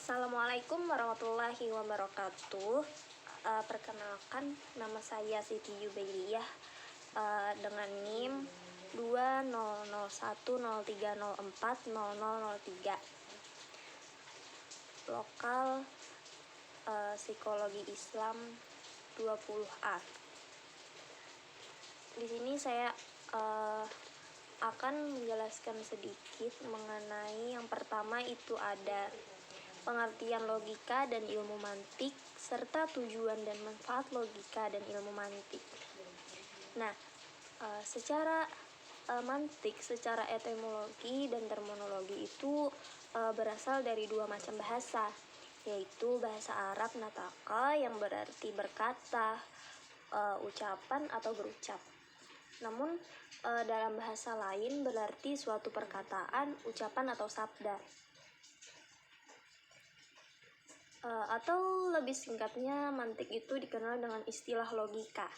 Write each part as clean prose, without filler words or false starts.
Assalamualaikum warahmatullahi wabarakatuh. Perkenalkan, nama saya Siti Jubairiyah dengan NIM 20010304003. Lokal Psikologi Islam 20A. Di sini saya akan menjelaskan sedikit mengenai yang pertama itu ada pengertian logika dan ilmu mantik, serta tujuan dan manfaat logika dan ilmu mantik. Nah, secara mantik, secara etimologi dan terminologi itu berasal dari dua macam bahasa, yaitu bahasa Arab nataka yang berarti berkata, ucapan atau berucap. Namun, dalam bahasa lain berarti suatu perkataan, ucapan atau sabda. Atau lebih singkatnya, mantik itu dikenal dengan istilah logika.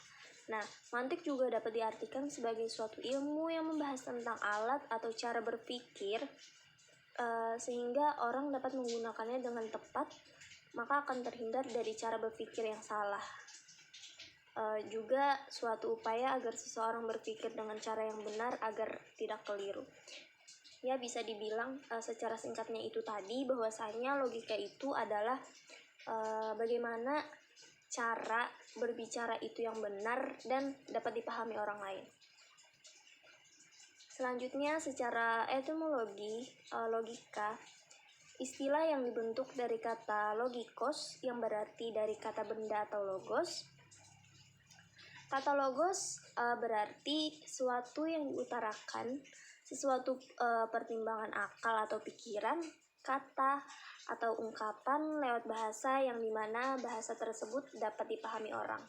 Nah, mantik juga dapat diartikan sebagai suatu ilmu yang membahas tentang alat atau cara berpikir, sehingga orang dapat menggunakannya dengan tepat, maka akan terhindar dari cara berpikir yang salah. Juga suatu upaya agar seseorang berpikir dengan cara yang benar agar tidak keliru. Ya, bisa dibilang secara singkatnya itu tadi, bahwasanya logika itu adalah bagaimana cara berbicara itu yang benar dan dapat dipahami orang lain. Selanjutnya, secara etimologi logika, istilah yang dibentuk dari kata logikos yang berarti dari kata benda atau logos. Kata logos berarti suatu yang diutarakan, sesuatu pertimbangan akal atau pikiran, kata atau ungkapan lewat bahasa yang dimana bahasa tersebut dapat dipahami orang.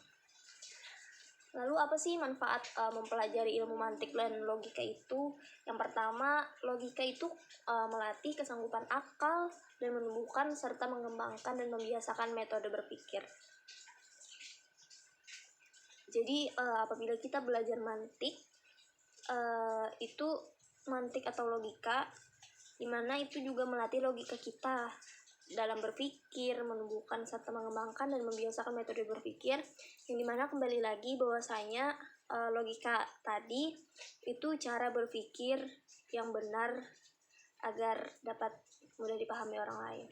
Lalu apa sih manfaat mempelajari ilmu mantik dan logika itu? Yang pertama, logika itu melatih kesanggupan akal dan menumbuhkan serta mengembangkan dan membiasakan metode berpikir. Jadi apabila kita belajar mantik, itu mantik atau logika, dimana itu juga melatih logika kita dalam berpikir, menumbuhkan serta mengembangkan dan membiasakan metode berpikir, yang dimana kembali lagi bahwasanya logika tadi itu cara berpikir yang benar agar dapat mudah dipahami orang lain.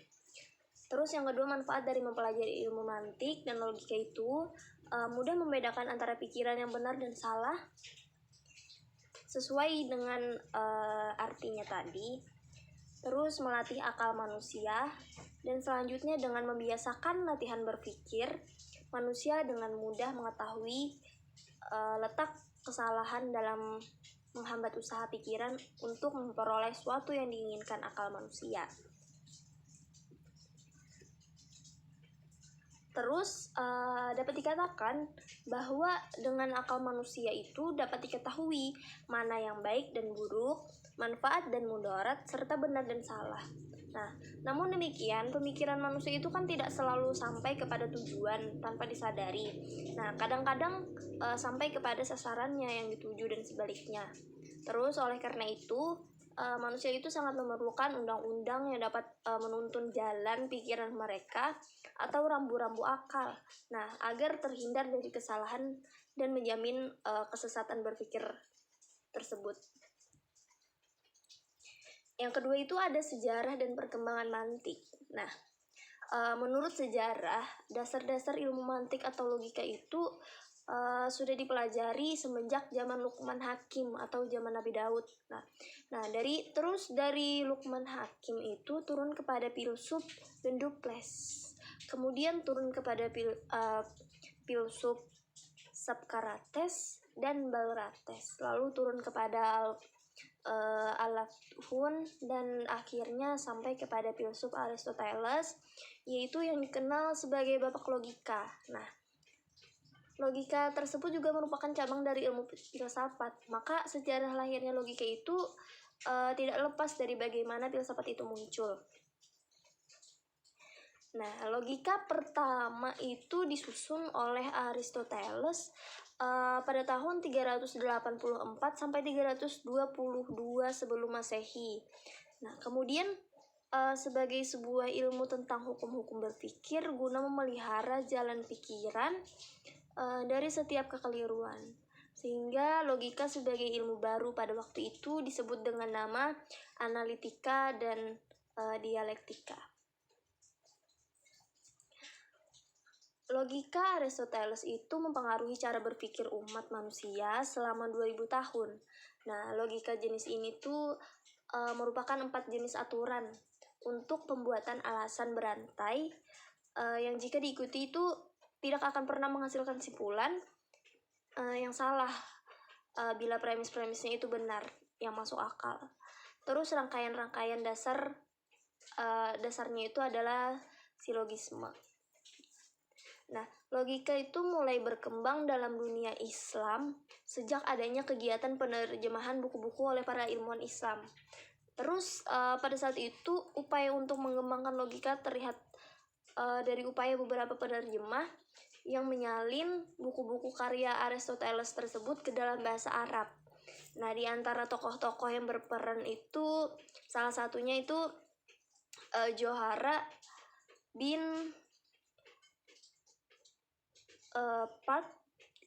Terus yang kedua, manfaat dari mempelajari ilmu mantik dan logika itu mudah membedakan antara pikiran yang benar dan salah sesuai dengan artinya tadi. Terus melatih akal manusia, dan selanjutnya dengan membiasakan latihan berpikir, manusia dengan mudah mengetahui letak kesalahan dalam menghambat usaha pikiran untuk memperoleh suatu yang diinginkan akal manusia. Terus dapat dikatakan bahwa dengan akal manusia itu dapat diketahui mana yang baik dan buruk, manfaat dan mudarat, serta benar dan salah. Nah, namun demikian pemikiran manusia itu kan tidak selalu sampai kepada tujuan tanpa disadari. Nah, kadang-kadang sampai kepada sasarannya yang dituju dan sebaliknya. Terus oleh karena itu manusia itu sangat memerlukan undang-undang yang dapat menuntun jalan pikiran mereka atau rambu-rambu akal. Nah, agar terhindar dari kesalahan dan menjamin kesesatan berpikir tersebut. Yang kedua itu ada sejarah dan perkembangan mantik. Nah, menurut sejarah, dasar-dasar ilmu mantik atau logika itu sudah dipelajari semenjak zaman Luqman Hakim atau zaman Nabi Daud. Nah, dari Luqman Hakim itu turun kepada filsuf Empedokles. Kemudian turun kepada filsuf Socrates dan Balrates. Lalu turun kepada Al-Afun, dan akhirnya sampai kepada filsuf Aristoteles, yaitu yang dikenal sebagai bapak logika. Nah, logika tersebut juga merupakan cabang dari ilmu filsafat. Maka sejarah lahirnya logika itu tidak lepas dari bagaimana filsafat itu muncul. Nah, logika pertama itu disusun oleh Aristoteles pada tahun 384 sampai 322 sebelum Masehi. Nah, kemudian sebagai sebuah ilmu tentang hukum-hukum berpikir guna memelihara jalan pikiran dari setiap kekeliruan. Sehingga logika sebagai ilmu baru pada waktu itu disebut dengan nama analitika dan dialektika. Logika Aristoteles itu mempengaruhi cara berpikir umat manusia selama 2000 tahun. Nah, logika jenis ini tuh merupakan 4 jenis aturan untuk pembuatan alasan berantai yang jika diikuti itu tidak akan pernah menghasilkan kesimpulan yang salah bila premis-premisnya itu benar, yang masuk akal. Terus rangkaian-rangkaian dasarnya itu adalah silogisme. Nah, logika itu mulai berkembang dalam dunia Islam sejak adanya kegiatan penerjemahan buku-buku oleh para ilmuwan Islam. Terus pada saat itu upaya untuk mengembangkan logika terlihat dari upaya beberapa penerjemah yang menyalin buku-buku karya Aristoteles tersebut ke dalam bahasa Arab. Nah, di antara tokoh-tokoh yang berperan itu salah satunya itu Johara bin Park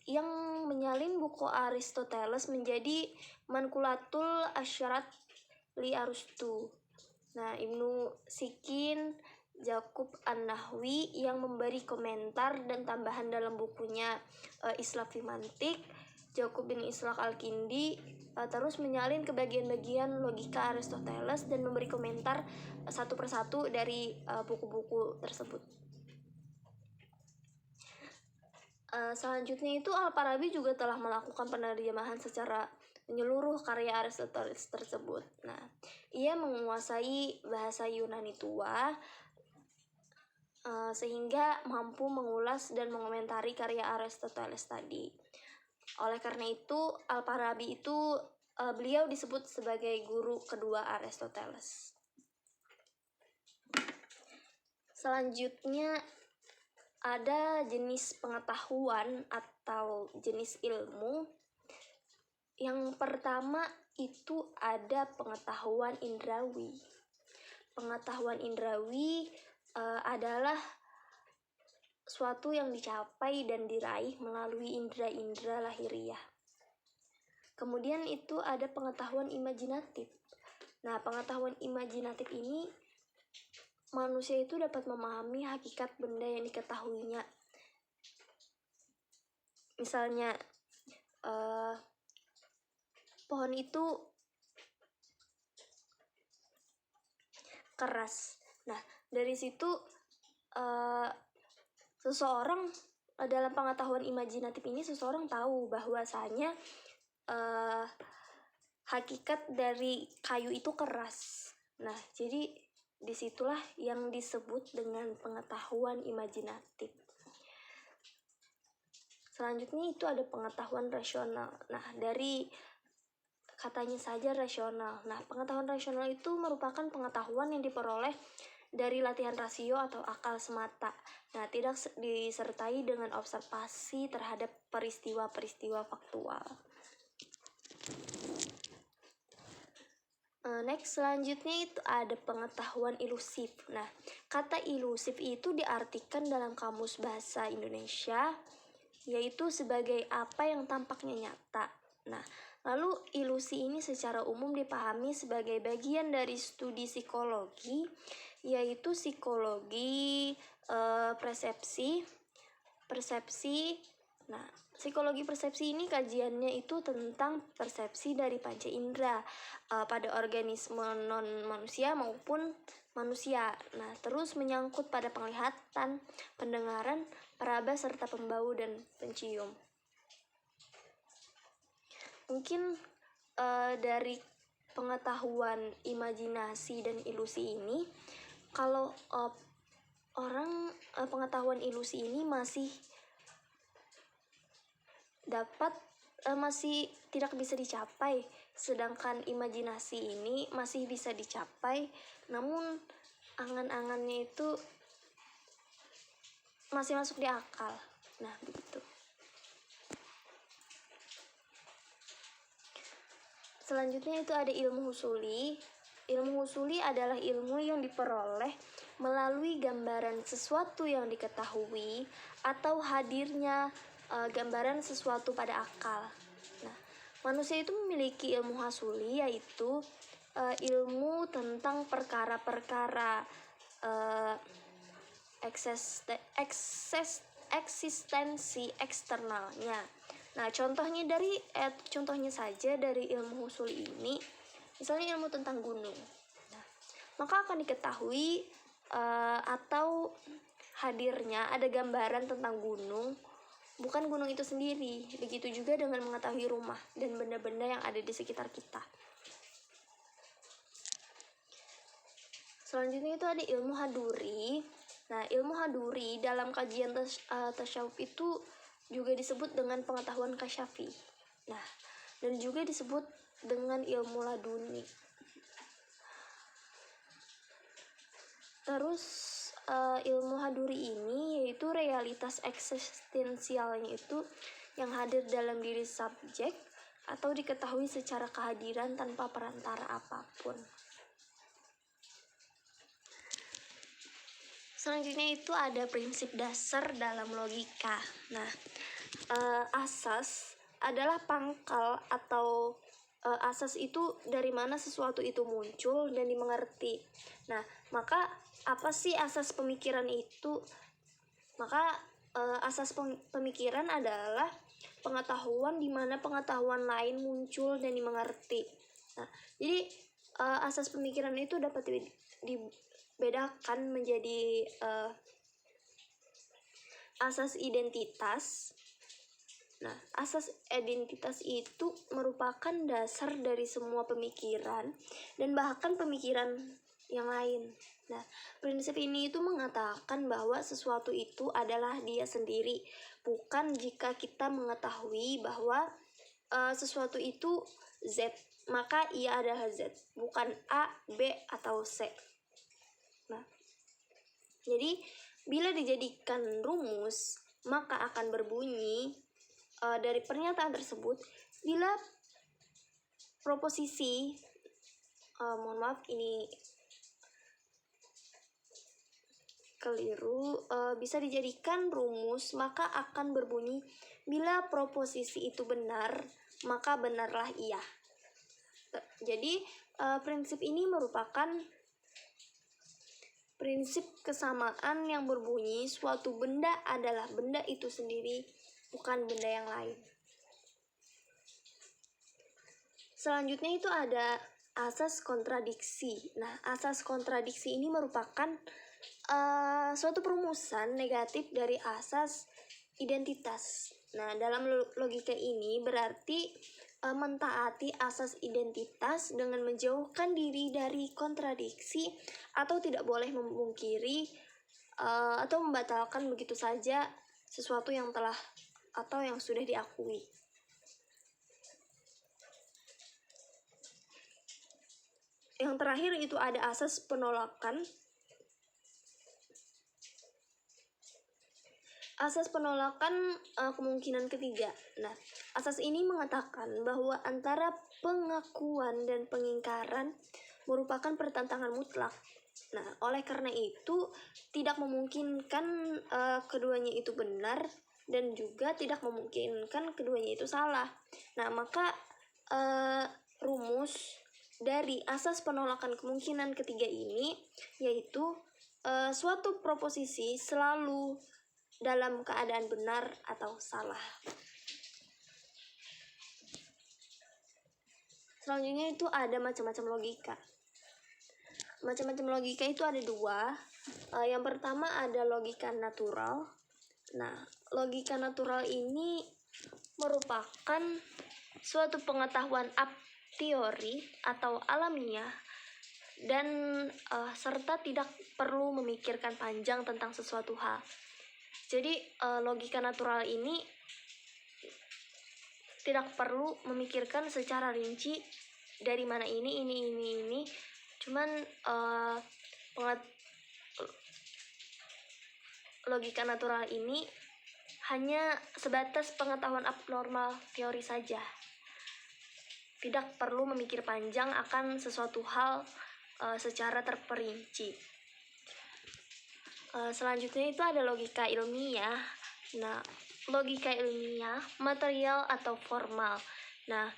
yang menyalin buku Aristoteles menjadi Manqulatul Asyarat li Aristu. Nah, Ibnu Sikin, Jakub An-Nahwi yang memberi komentar dan tambahan dalam bukunya Islam fi Mantik, Jakub bin Ishaq Al-Kindi terus menyalin ke bagian-bagian logika Aristoteles dan memberi komentar satu persatu dari buku-buku tersebut. Selanjutnya itu Al-Farabi juga telah melakukan penerjemahan secara menyeluruh karya Aristoteles tersebut. Nah, ia menguasai bahasa Yunani tua sehingga mampu mengulas dan mengomentari karya Aristoteles tadi. Oleh karena itu, Al-Farabi itu beliau disebut sebagai guru kedua Aristoteles. Selanjutnya ada jenis pengetahuan atau jenis ilmu. Yang pertama itu ada pengetahuan indrawi. Pengetahuan indrawi adalah suatu yang dicapai dan diraih melalui indera-indera lahiriah. Kemudian itu ada pengetahuan imajinatif. Nah, pengetahuan imajinatif ini manusia itu dapat memahami hakikat benda yang diketahuinya. Misalnya pohon itu keras. Nah, dari situ seseorang dalam pengetahuan imajinatif ini seseorang tahu bahwasanya hakikat dari kayu itu keras. Nah, jadi disitulah yang disebut dengan pengetahuan imajinatif. Selanjutnya itu ada pengetahuan rasional. Nah, dari katanya saja rasional. Nah, pengetahuan rasional itu merupakan pengetahuan yang diperoleh dari latihan rasio atau akal semata. Nah, tidak disertai dengan observasi terhadap peristiwa-peristiwa faktual. Next, selanjutnya itu ada pengetahuan ilusif. Nah, kata ilusif itu diartikan dalam Kamus Bahasa Indonesia yaitu sebagai apa yang tampaknya nyata. Nah, lalu ilusi ini secara umum dipahami sebagai bagian dari studi psikologi, yaitu psikologi persepsi. Nah, psikologi persepsi ini kajiannya itu tentang persepsi dari panca indera pada organisme non-manusia maupun manusia. Nah, terus menyangkut pada penglihatan, pendengaran, peraba serta pembau dan pencium. Mungkin dari pengetahuan imajinasi dan ilusi ini, kalau pengetahuan ilusi ini masih tidak bisa dicapai, sedangkan imajinasi ini masih bisa dicapai, namun angan-angannya itu masih masuk di akal. Nah, begitu. Selanjutnya itu ada ilmu husuli. ilmu husuli adalah ilmu yang diperoleh melalui gambaran sesuatu yang diketahui atau hadirnya gambaran sesuatu pada akal. Nah, manusia itu memiliki ilmu husuli, yaitu ilmu tentang perkara-perkara eksistensi eksternalnya. Nah, contohnya saja dari ilmu husuli ini, misalnya ilmu tentang gunung. Nah, maka akan diketahui atau hadirnya ada gambaran tentang gunung, bukan gunung itu sendiri. Begitu juga dengan mengetahui rumah dan benda-benda yang ada di sekitar kita. Selanjutnya itu ada ilmu haduri. Nah, ilmu haduri dalam kajian tasyawuf itu juga disebut dengan pengetahuan kasyafi. Nah, dan juga disebut dengan ilmu laduni. Terus ilmu haduri ini yaitu realitas eksistensialnya itu yang hadir dalam diri subjek atau diketahui secara kehadiran tanpa perantara apapun. Selanjutnya itu ada prinsip dasar dalam logika. Nah, asas adalah pangkal atau asas itu dari mana sesuatu itu muncul dan dimengerti. Nah, maka apa sih asas pemikiran itu? Maka asas pemikiran adalah pengetahuan di mana pengetahuan lain muncul dan dimengerti. Nah, jadi asas pemikiran itu dapat dibedakan menjadi asas identitas. Nah, asas identitas itu merupakan dasar dari semua pemikiran dan bahkan pemikiran yang lain. Nah, prinsip ini itu mengatakan bahwa sesuatu itu adalah dia sendiri, bukan jika kita mengetahui bahwa sesuatu itu Z, maka ia adalah Z, bukan A, B, atau C. Nah, jadi bila dijadikan rumus, maka akan berbunyi dari pernyataan tersebut, bila proposisi, mohon maaf ini keliru, bisa dijadikan rumus, maka akan berbunyi, bila proposisi itu benar, maka benarlah ia. Jadi prinsip ini merupakan prinsip kesamaan yang berbunyi suatu benda adalah benda itu sendiri, bukan benda yang lain. Selanjutnya itu ada asas kontradiksi. Nah, asas kontradiksi ini merupakan suatu perumusan negatif dari asas identitas. Nah, dalam logika ini berarti mentaati asas identitas dengan menjauhkan diri dari kontradiksi atau tidak boleh memungkiri atau membatalkan begitu saja sesuatu yang telah atau yang sudah diakui. Yang terakhir itu ada asas penolakan. Asas penolakan kemungkinan ketiga. Nah, asas ini mengatakan bahwa antara pengakuan dan pengingkaran merupakan pertentangan mutlak. Nah, oleh karena itu tidak memungkinkan keduanya itu benar dan juga tidak memungkinkan keduanya itu salah. Nah, maka rumus dari asas penolakan kemungkinan ketiga ini yaitu suatu proposisi selalu dalam keadaan benar atau salah. Selanjutnya itu ada macam-macam logika. Macam-macam logika itu ada dua. Yang pertama ada logika natural. Nah, logika natural ini merupakan suatu pengetahuan a priori atau alamiah dan serta tidak perlu memikirkan panjang tentang sesuatu hal. Jadi logika natural ini tidak perlu memikirkan secara rinci dari mana ini. Cuman logika natural ini hanya sebatas pengetahuan abnormal teori saja. Tidak perlu memikir panjang akan sesuatu hal secara terperinci. Selanjutnya itu ada logika ilmiah. Nah, logika ilmiah, material atau formal. Nah,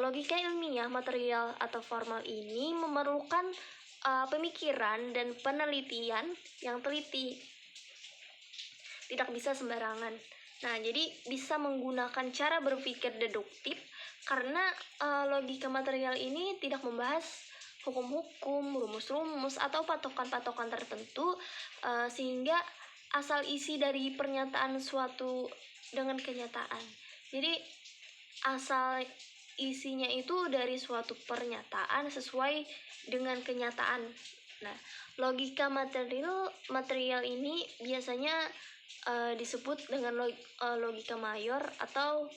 logika ilmiah, material atau formal ini memerlukan pemikiran dan penelitian yang teliti. Tidak bisa sembarangan. Nah, jadi bisa menggunakan cara berpikir deduktif karena logika material ini tidak membahas hukum-hukum, rumus-rumus, atau patokan-patokan tertentu, sehingga asal isi dari pernyataan suatu dengan kenyataan. Jadi asal isinya itu dari suatu pernyataan sesuai dengan kenyataan. Nah, logika material ini biasanya disebut dengan logika mayor atau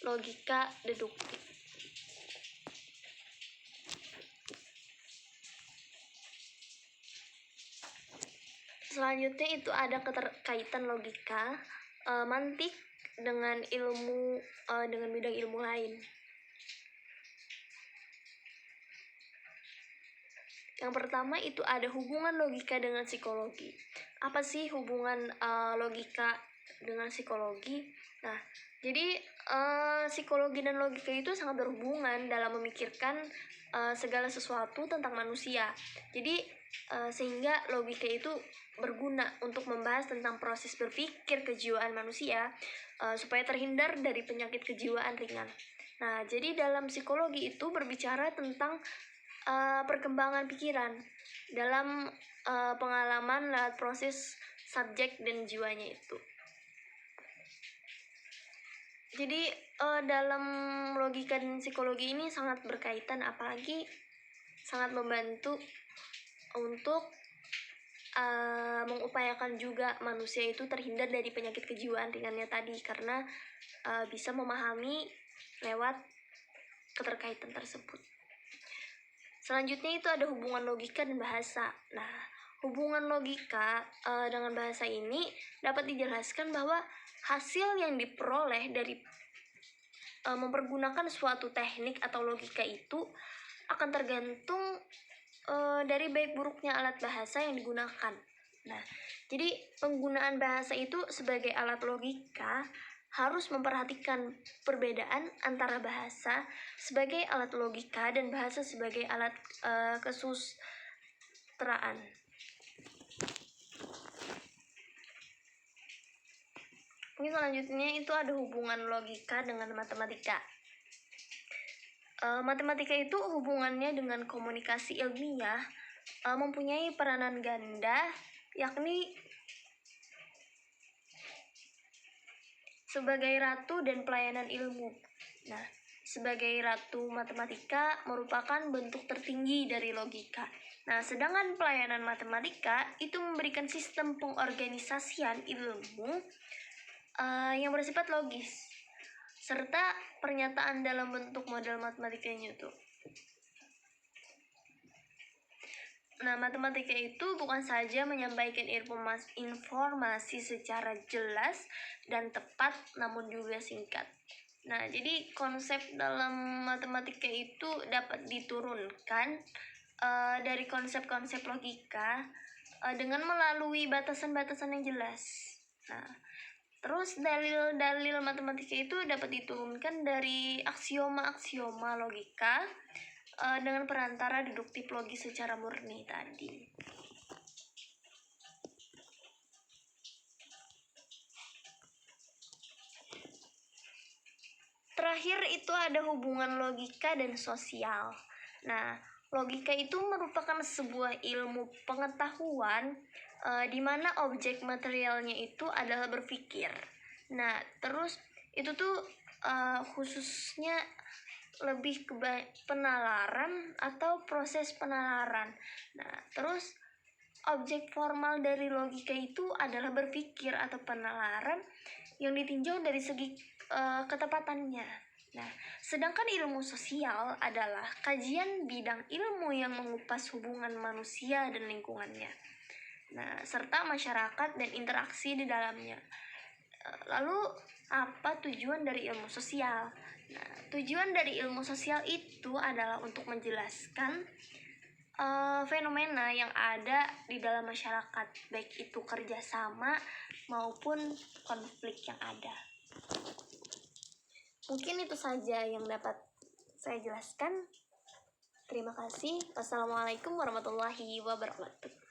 logika deduktif. Selanjutnya itu ada keterkaitan logika mantik dengan ilmu dengan bidang ilmu lain. Yang pertama itu ada hubungan logika dengan psikologi. Apa sih hubungan logika dengan psikologi? Nah, jadi psikologi dan logika itu sangat berhubungan dalam memikirkan segala sesuatu tentang manusia. Jadi sehingga logika itu berguna untuk membahas tentang proses berpikir kejiwaan manusia supaya terhindar dari penyakit kejiwaan ringan. Nah, jadi dalam psikologi itu berbicara tentang perkembangan pikiran dalam pengalaman lewat proses subjek dan jiwanya itu. Jadi dalam logika dan psikologi ini sangat berkaitan, apalagi sangat membantu untuk mengupayakan juga manusia itu terhindar dari penyakit kejiwaan ringannya tadi, karena bisa memahami lewat keterkaitan tersebut. Selanjutnya itu ada hubungan logika dan bahasa. Nah, hubungan logika dengan bahasa ini dapat dijelaskan bahwa hasil yang diperoleh dari mempergunakan suatu teknik atau logika itu akan tergantung dari baik buruknya alat bahasa yang digunakan. Nah, jadi penggunaan bahasa itu sebagai alat logika harus memperhatikan perbedaan antara bahasa sebagai alat logika dan bahasa sebagai alat kesusastraan. Mungkin selanjutnya itu ada hubungan logika dengan matematika. Matematika itu hubungannya dengan komunikasi ilmiah mempunyai peranan ganda, yakni sebagai ratu dan pelayanan ilmu. Nah, sebagai ratu matematika merupakan bentuk tertinggi dari logika. Nah, sedangkan pelayanan matematika itu memberikan sistem pengorganisasian ilmu yang bersifat logis, serta pernyataan dalam bentuk model matematika Newton. Nah, matematika itu bukan saja menyampaikan informasi secara jelas dan tepat, namun juga singkat. Nah, jadi konsep dalam matematika itu dapat diturunkan dari konsep-konsep logika dengan melalui batasan-batasan yang jelas. Nah, terus dalil-dalil matematika itu dapat diturunkan dari aksioma-aksioma logika dengan perantara deduktif logis secara murni tadi. Terakhir itu ada hubungan logika dan sosial. Nah, logika itu merupakan sebuah ilmu pengetahuan di mana objek materialnya itu adalah berpikir. Nah, terus itu tuh khususnya lebih ke penalaran atau proses penalaran. Nah, terus objek formal dari logika itu adalah berpikir atau penalaran yang ditinjau dari segi ketepatannya. Nah, sedangkan ilmu sosial adalah kajian bidang ilmu yang mengupas hubungan manusia dan lingkungannya. Nah, serta masyarakat dan interaksi di dalamnya. Lalu, apa tujuan dari ilmu sosial? Nah, tujuan dari ilmu sosial itu adalah untuk menjelaskan fenomena yang ada di dalam masyarakat, baik itu kerjasama maupun konflik yang ada. Mungkin itu saja yang dapat saya jelaskan. Terima kasih. Wassalamualaikum warahmatullahi wabarakatuh.